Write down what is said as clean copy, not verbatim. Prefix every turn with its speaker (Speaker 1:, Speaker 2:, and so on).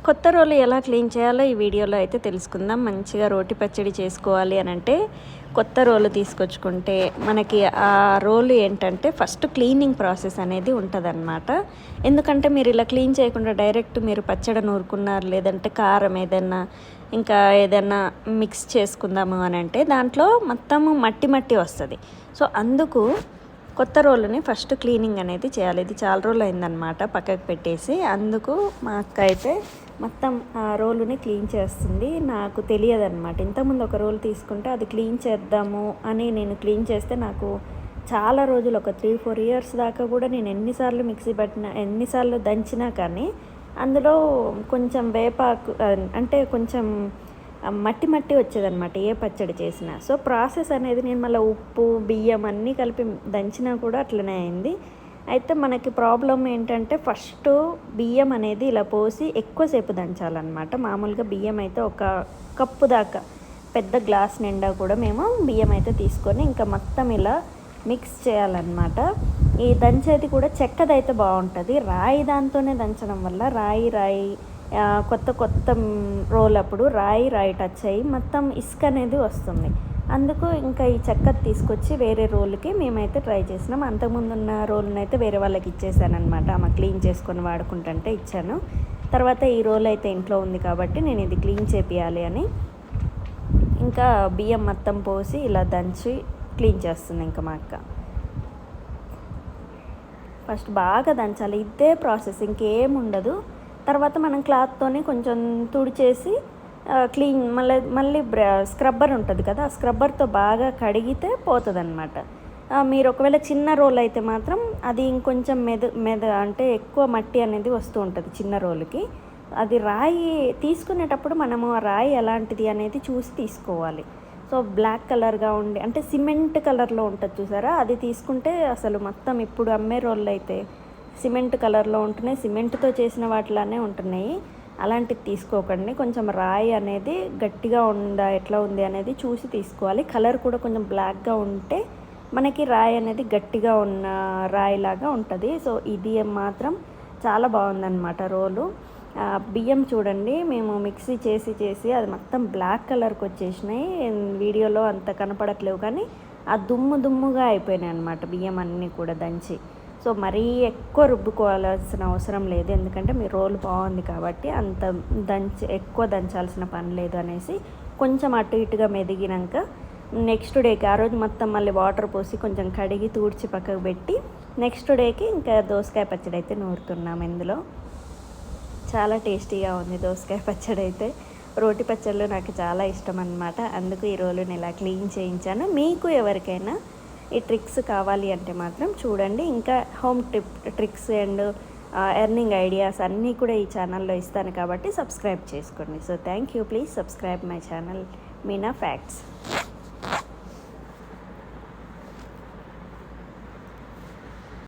Speaker 1: కొత్త రోలు ఎలా క్లీన్ చేయాలో ఈ వీడియోలో అయితే తెలుసుకుందాం. మంచిగా రోటి పచ్చడి చేసుకోవాలి అని అంటే కొత్త రోలు తీసుకొచ్చుకుంటే మనకి ఆ రోలు ఏంటంటే ఫస్ట్ క్లీనింగ్ ప్రాసెస్ అనేది ఉంటుందన్నమాట. ఎందుకంటే మీరు ఇలా క్లీన్ చేయకుండా డైరెక్ట్ మీరు పచ్చడి నూరుకున్నారు, లేదంటే కారం ఏదన్నా ఇంకా ఏదన్నా మిక్స్ చేసుకుందాము అని అంటే దాంట్లో మొత్తము మట్టి మట్టి వస్తుంది. సో అందుకు కొత్త రోలుని ఫస్ట్ క్లీనింగ్ అనేది చేయాలి. ఇది చాలా రోజులు అయిందనమాట పక్కకు పెట్టేసి. అందుకు మా అక్క అయితే మొత్తం ఆ రోలుని క్లీన్ చేస్తుంది. నాకు తెలియదు అనమాట. ఇంతకుముందు ఒక రోలు తీసుకుంటే అది క్లీన్ చేద్దాము అని నేను క్లీన్ చేస్తే నాకు చాలా రోజులు ఒక 3-4 ఇయర్స్ దాకా కూడా నేను ఎన్నిసార్లు మిక్సీ పట్టినా, ఎన్నిసార్లు దంచినా కానీ అందులో కొంచెం వేపాకు అంటే కొంచెం మట్టి మట్టి వచ్చేదనమాట ఏ పచ్చడి చేసినా. సో ప్రాసెస్ అనేది నేను మళ్ళీ ఉప్పు బియ్యం అన్నీ కలిపి దంచినా కూడా అట్లనే అయింది. అయితే మనకి ప్రాబ్లం ఏంటంటే ఫస్ట్ బియ్యం అనేది ఇలా పోసి ఎక్కువసేపు దంచాలన్నమాట. మామూలుగా బియ్యం అయితే ఒక కప్పు దాకా పెద్ద గ్లాస్ నిండా కూడా మేము బియ్యం అయితే తీసుకొని ఇంకా మొత్తం ఇలా మిక్స్ చేయాలన్నమాట. ఈ దంచేది కూడా చెక్కదైతే బాగుంటుంది. రాయి దాంతోనే దంచడం వల్ల రాయి కొత్త రోల్ అప్పుడు రాయి టచ్ అయ్యి మొత్తం ఇసుక అనేది వస్తుంది. అందుకు ఇంకా ఈ చెక్క తీసుకొచ్చి వేరే రోల్కి మేమైతే ట్రై చేసినాం. అంతకుముందు ఉన్న రోల్ని అయితే వేరే వాళ్ళకి ఇచ్చేసాను అనమాట. ఆమె క్లీన్ చేసుకొని వాడుకుంటుంటే ఇచ్చాను. తర్వాత ఈ రోల్ అయితే ఇంట్లో ఉంది కాబట్టి నేను ఇది క్లీన్ చేపియాలి అని ఇంకా బియ్యం మొత్తం పోసి ఇలా దంచి క్లీన్ చేస్తుంది ఇంకా మా అక్క. ఫస్ట్ బాగా దంచాలి, ఇదే ప్రాసెస్, ఇంకేం ఉండదు. తర్వాత మనం క్లాత్తోనే కొంచెం తుడిచేసి క్లీన్ మళ్ళీ స్క్రబ్బర్ ఉంటుంది కదా, ఆ స్క్రబ్బర్తో బాగా కడిగితే పోతుంది అనమాట. మీరు ఒకవేళ చిన్న రోల్ అయితే మాత్రం అది ఇంకొంచెం మెద అంటే ఎక్కువ మట్టి అనేది వస్తూ ఉంటుంది చిన్న రోలుకి. అది రాయి తీసుకునేటప్పుడు మనము ఆ రాయి ఎలాంటిది అనేది చూసి తీసుకోవాలి. సో బ్లాక్ కలర్గా ఉండి అంటే సిమెంట్ కలర్లో ఉంటుంది చూసారా, అది తీసుకుంటే అసలు మొత్తం ఇప్పుడు అమ్మే రోళ్ళు అయితే సిమెంట్ కలర్లో ఉంటున్నాయి, సిమెంట్తో చేసిన వాటిలానే ఉంటున్నాయి. అలాంటివి తీసుకోకండి. కొంచెం రాయి అనేది గట్టిగా ఉందా ఎట్లా ఉంది అనేది చూసి తీసుకోవాలి. కలర్ కూడా కొంచెం బ్లాక్గా ఉంటే మనకి రాయి అనేది గట్టిగా ఉన్న రాయిలాగా ఉంటుంది. సో ఇది మాత్రం చాలా బాగుందన్నమాట రోలు. బియ్యం చూడండి, మేము మిక్సీ చేసి అది మొత్తం బ్లాక్ కలర్కి వచ్చేసినాయి. వీడియోలో అంత కనపడట్లేవు కానీ ఆ దుమ్ముగా అయిపోయినాయి అన్నమాట బియ్యం అన్నీ కూడా దంచి. సో మరీ ఎక్కువ రుబ్బుకోవాల్సిన అవసరం లేదు, ఎందుకంటే మీ రోలు బాగుంది కాబట్టి అంత ఎక్కువ దంచాల్సిన పని లేదు అనేసి కొంచెం అటు ఇటుగా మెదిగినాక నెక్స్ట్ డేకి ఆ రోజు మొత్తం మళ్ళీ వాటర్ పోసి కొంచెం కడిగి తూడ్చి పక్కకు పెట్టి నెక్స్ట్ డేకి ఇంకా దోసకాయ పచ్చడి అయితే నూరుతున్నాం. ఇందులో చాలా టేస్టీగా ఉంది దోసకాయ పచ్చడి అయితే. రోటి పచ్చళ్ళు నాకు చాలా ఇష్టం అన్నమాట. అందుకు ఈ రోలుని ఇలా క్లీన్ చేయించాను. మీకు ఎవరికైనా ఈ ట్రిక్స్ కావాలి అంటే మాత్రం చూడండి. ఇంకా home tricks and earning ideas అన్నీ కూడా ఈ ఛానల్లో ఇస్తాను కాబట్టి సబ్స్క్రైబ్ చేసుకోండి. So thank you. Please subscribe my channel Meena facts.